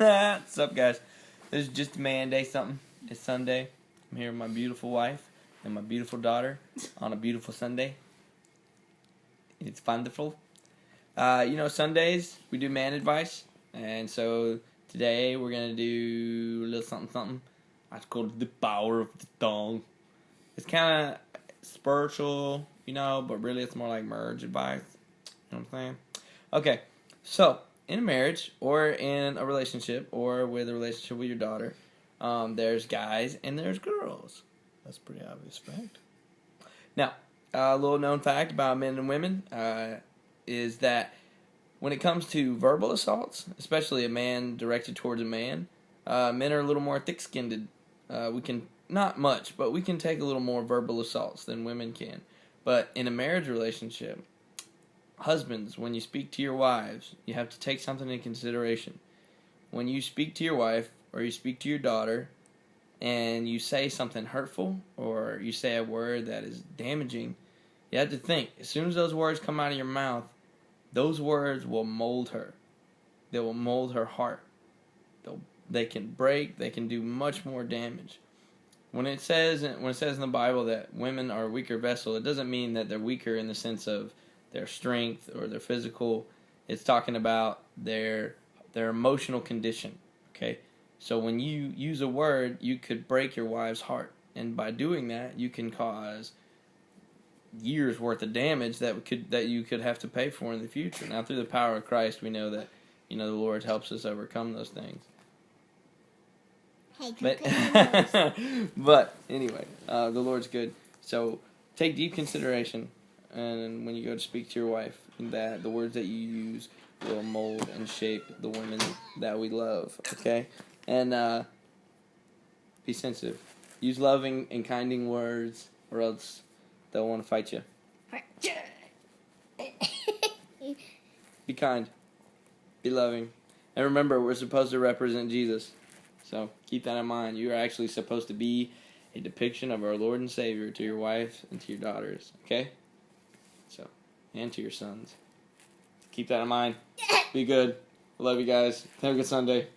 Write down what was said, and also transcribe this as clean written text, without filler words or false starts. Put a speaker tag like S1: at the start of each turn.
S1: What's up, guys? This is Just a Man Day something. It's Sunday. I'm here with my beautiful wife and my beautiful daughter on a beautiful Sunday. It's wonderful. Sundays we do man advice, and so today we're gonna do a little something. I called the power of the tongue. It's kind of spiritual, but really it's more like marriage advice. You know what I'm saying? Okay, so in a marriage or in a relationship or with a relationship with your daughter, there's guys and there's girls. That's a pretty obvious fact. Now, a little known fact about men and women is that when it comes to verbal assaults, especially a man directed towards a man, men are a little more thick-skinned. We can, not much, but we can take a little more verbal assaults than women can. But in a marriage relationship, husbands, when you speak to your wives, you have to take something into consideration. When you speak to your wife or you speak to your daughter and you say something hurtful or you say a word that is damaging, you have to think, as soon as those words come out of your mouth, those words will mold her. They will mold her heart. They can break, they can do much more damage. When it says in the Bible that women are a weaker vessel, it doesn't mean that they're weaker in the sense of their strength or their physical. It's talking about their emotional condition. Okay? So when you use a word, you could break your wife's heart. And by doing that, you can cause years worth of damage that you could have to pay for in the future. Now, through the power of Christ, we know that the Lord helps us overcome those things. But anyway, the Lord's good. So take deep consideration, and when you go to speak to your wife, that the words that you use will mold and shape the women that we love. Okay, and be sensitive. Use loving and kinding words, or else they'll want to fight you. Be kind. Be loving. And remember, we're supposed to represent Jesus. So keep that in mind. You are actually supposed to be a depiction of our Lord and Savior to your wife and to your daughters. Okay? So, and to your sons. Keep that in mind. Be good. I love you guys. Have a good Sunday.